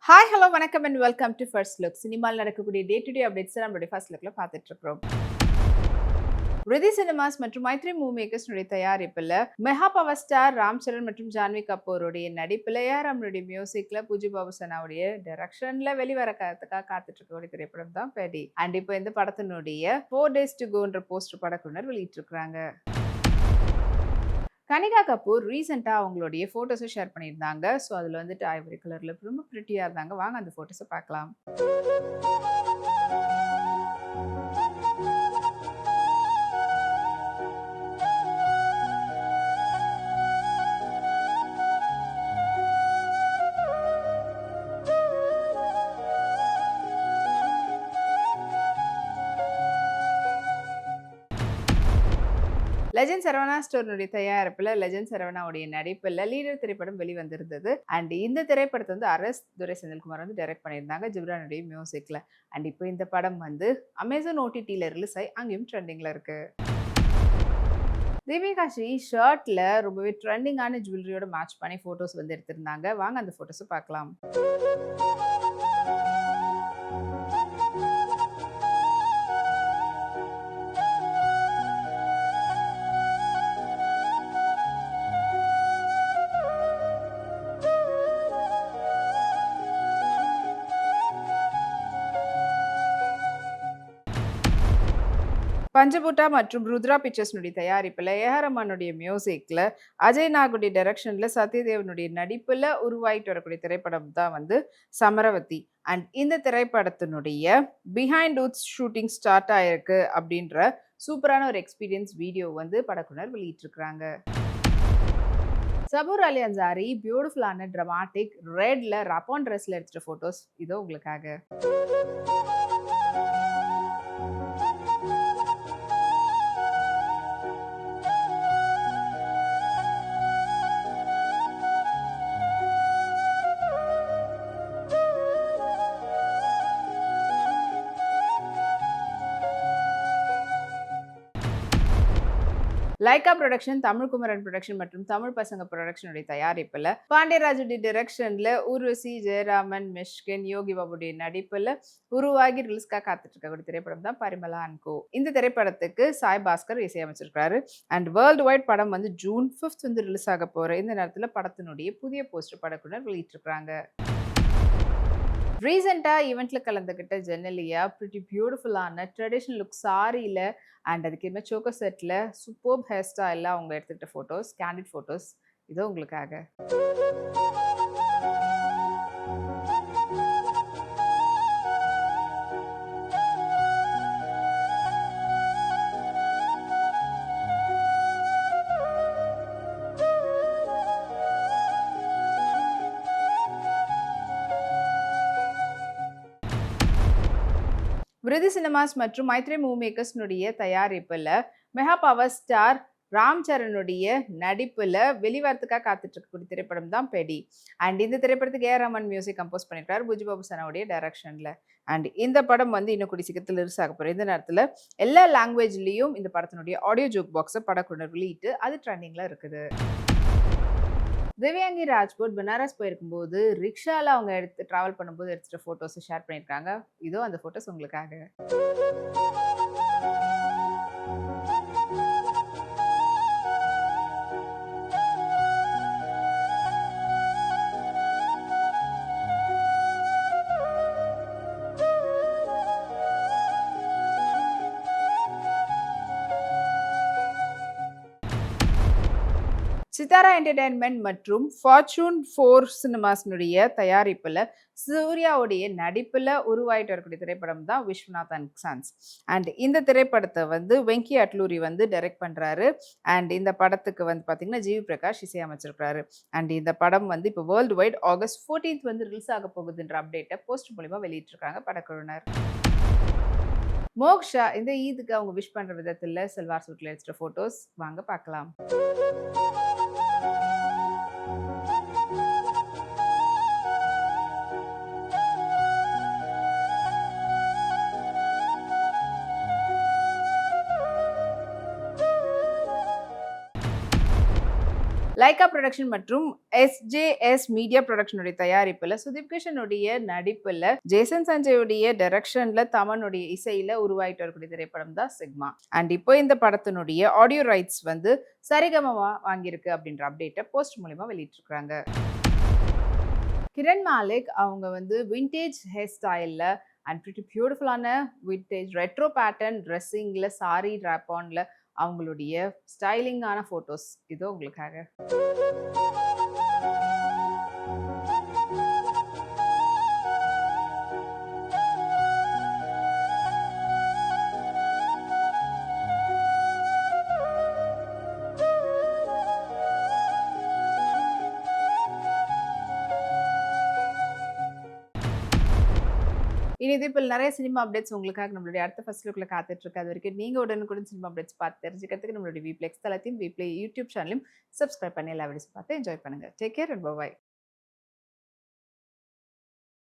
Hi hello வணக்கம் and welcome to first look. சினிமாவில் நடக்கக்கூடிய டே டு டே அப்டேட்ஸ் நம்மளுடைய ஃபர்ஸ்ட் லுக்ல பார்த்துட்டு இருக்கிறோம். ரிதி சினிமாஸ் மற்றும் மைத்ரி மூவி மேக்கர்ஸ்னுடைய தயாரிப்பில் mega power star Ram Charan மற்றும் ஜான்வி கபூருடைய நடிப்பில் நம்மளுடைய மியூசிக்ல பூஜி பாபு சனாவுடைய டைரக்ஷன்ல வெளிவர காத்துட்டு இருக்கக்கூடிய திரைப்படம் தான் பெடி. அண்ட் இப்போ இந்த படத்தினுடைய 4 days to goன்ற போஸ்டர் படக்குழுவினர் வெளியிட்டு இருக்காங்க. கனிகா கபூர் ரீசெண்டாக அவங்களுடைய ஃபோட்டோஸை ஷேர் பண்ணியிருந்தாங்க. ஸோ அதில் வந்துட்டு ஐவரி கலரில் ரொம்ப ப்ரிட்டியாக இருந்தாங்க. வாங்க அந்த ஃபோட்டோஸை பார்க்கலாம். லெஜண்ட் சரவணா ஸ்டோரினுடைய தயாரிப்பில் லெஜண்ட் சரவணாவுடைய நடிப்பில் லீடர் திரைப்படம் வெளிவந்திருந்தது. அண்ட் இந்த திரைப்படத்தை வந்து அரஸ் துரை செந்தில்குமார் வந்து டைரக்ட் பண்ணியிருந்தாங்க ஜிப்ரானுடைய மியூசிக்ல. அண்ட் இப்போ இந்த படம் வந்து அமேசான் ஓடிடியில் ரிலீஸ் ஆகி அங்கேயும் ட்ரெண்டிங்ல இருக்கு. தீபிகா ஸ்ரீ ஷர்ட்ல ரொம்பவே ட்ரெண்டிங்கான ஜுவல்லரியோட மேட்ச் பண்ணி போட்டோஸ் வந்து எடுத்திருந்தாங்க. வாங்க அந்த போட்டோஸை பார்க்கலாம். பஞ்சபூட்டா மற்றும் ருத்ரா பிக்சர்ஸ்னுடைய தயாரிப்பில் ஏஆர் ரஹ்மானுடைய மியூசிக்கில் அஜய் நாகுடைய டைரக்ஷனில் சத்யதேவனுடைய நடிப்பில் உருவாயிட்டு வரக்கூடிய திரைப்படம் தான் வந்து சமரவதி. அண்ட் இந்த திரைப்படத்தினுடைய பிஹைண்ட் உட்ஸ் ஷூட்டிங் ஸ்டார்ட் ஆயிருக்கு அப்படின்ற சூப்பரான ஒரு எக்ஸ்பீரியன்ஸ் வீடியோ வந்து படக்குனர் வெளியிட்டிருக்கிறாங்க. சபூர் அலி அன்சாரி பியூட்டிஃபுல்லான ட்ரமாட்டிக் ரெட்ல ரப்பான் ட்ரெஸ்ல எடுத்துட்ட ஃபோட்டோஸ் இதோ உங்களுக்காக. Lyca production, Tamil Kumaran production மற்றும் தமிழ் பசங்க ப்ரொடக்ஷனுடைய தயாரிப்பில் பாண்டியராஜுடைய டைரக்ஷன்ல ஊர்வசி, ஜெயராமன், மிஷ்கின், யோகி பாபுடைய நடிப்பில் உருவாகி ரிலீஸ்க்காக காத்துட்டு இருக்கக்கூடிய திரைப்படம் தான் பரிமளா அண்ட் கோ. இந்த திரைப்படத்துக்கு சாய் பாஸ்கர் இசையமைச்சிருக்காரு. அண்ட் வேர்ல்டு வைட் படம் வந்து ஜூன் 5 வந்து ரிலீஸ் ஆக போற இந்த நேரத்தில் படத்தினுடைய புதிய போஸ்டர் படக்குனர் வெளியிட்டிருக்காங்க. ரீசெண்டாக ஈவெண்ட்ல கலந்துக்கிட்ட ஜெனலியா பிரிட்டி பியூட்டிஃபுல்லான ட்ரெடிஷ்னல் லுக் சாரியில் அண்ட் அதுக்கு என்ன சோக்கர் செட்டில் சூப்பர்ப் ஹேர் ஸ்டைலில் அவங்க எடுத்துக்கிட்ட ஃபோட்டோஸ், கேண்டிட் ஃபோட்டோஸ் இதோ உங்களுக்காக. விருதி சினிமாஸ் மற்றும் மைத்ரி மூவி மேக்கர்ஸ்னுடைய தயாரிப்பில் மெகா பவர் ஸ்டார் ராம் சரணுடைய நடிப்பில் வெளிவரத்துக்காக காத்துட்டு இருக்கக்கூடிய திரைப்படம் தான் பெடி. அண்ட் இந்த திரைப்படத்துக்கு ஏஆர் ரஹ்மான் மியூசிக் கம்போஸ் பண்ணியிருக்காரு பூஜி பாபு சனாவுடைய டைரக்ஷனில். அண்ட் இந்த படம் வந்து இன்னும் கூடிய சீக்கிரத்தில் ரிலீஸ் ஆக போகிற இந்த நேரத்தில் எல்லா லாங்குவேஜ்லேயும் இந்த படத்தினுடைய ஆடியோ ஜோக் பாக்ஸை படக்குனர் வெளியிட்டு அது ட்ரெண்டிங்கில் இருக்குது. திவ்யாங்கி ராஜ்புட் பனாரஸ் போயிருக்கும்போது ரிக்ஷால அவங்க எடுத்து டிராவல் பண்ணும்போது எடுத்துட்ட ஃபோட்டோஸை ஷேர் பண்ணியிருக்காங்க. இதோ அந்த ஃபோட்டோஸ் உங்களுக்காக. சித்தாரா என்டர்டைன்மெண்ட் மற்றும் ஃபார்ச்சூன் 4 சினிமாஸ்னுடைய தயாரிப்பில் சூர்யாவுடைய நடிப்பில் உருவாயிட்டு வரக்கூடிய திரைப்படம் தான் விஸ்வநாத் அண்ட் சன்ஸ். அண்ட் இந்த திரைப்படத்தை வந்து வெங்கி அட்லூரி வந்து டைரக்ட் பண்ணுறாரு. அண்ட் இந்த படத்துக்கு வந்து பார்த்தீங்கன்னா ஜிவி பிரகாஷ் இசையமைச்சிருக்கிறாரு. அண்ட் இந்த படம் வந்து இப்போ வேர்ல்டு வைட் ஆகஸ்ட் 14 வந்து ரிலீஸ் ஆக போகுதுன்ற அப்டேட்டை போஸ்ட் மூலிமா வெளியிட்டிருக்காங்க படக்குழுவினர். மோக்ஷா இந்த ஈதுக்கு அவங்க விஷ் பண்ணுற விதத்தில் செல்வார் சூட்டில் எடுத்துகிட்ட ஃபோட்டோஸ் வாங்க பார்க்கலாம். லைகா ப்ரொடக்ஷன் மற்றும் எஸ்ஜேஎஸ் மீடியா ப்ரொடக்ஷனுடைய தயாரிப்புல சுதீப் கிஷனுடைய நடிப்புல ஜேசன் சஞ்சயுடைய டைரக்ஷன்ல தமனுடைய இசையில உருவாயிட்டு வரக்கூடிய திரைப்படம் தான் சிக்மா. அண்ட் இப்போ இந்த படத்தினுடைய ஆடியோ ரைட்ஸ் வந்து சரிகமமா வாங்கியிருக்கு அப்படின்ற அப்டேட்டை போஸ்ட் மூலமா வெளியிட்டிருக்காங்க. கிரண் மாலிக் அவங்க வந்து விண்டேஜ் ஹேர் ஸ்டைலில் அண்ட் பிரிட்டி பியூட்டிஃபுல்லான விண்டேஜ் ரெட்ரோ பேட்டர்ன் ட்ரெஸ்ஸிங்கில் சாரி ட்ராப்பானில் அவங்களுடைய ஸ்டைலிங்கான ஃபோட்டோஸ் இதோ உங்களுக்காக. இனி இது இப்போ நிறைய சினிமா அப்டேட்ஸ் உங்களுக்காக நம்மளுடைய அடுத்த ஃபர்ஸ்ட் லுக்ல காத்துட்டு இருக்கு. அது வரைக்கும் நீங்க உடனுக்குடன் சினிமா அப்டேட்ஸ் பார்த்து தெரிஞ்சுக்கிறதுக்கு நம்மளுடைய விப்ளே எக்ஸ் தளத்தையும் விப்ளே யூடியூப் சேனலையும் சப்ஸ்கிரைப் பண்ணி எல்லா வீடியோஸ் பார்த்து என்ஜாய் பண்ணுங்க. Take care and by.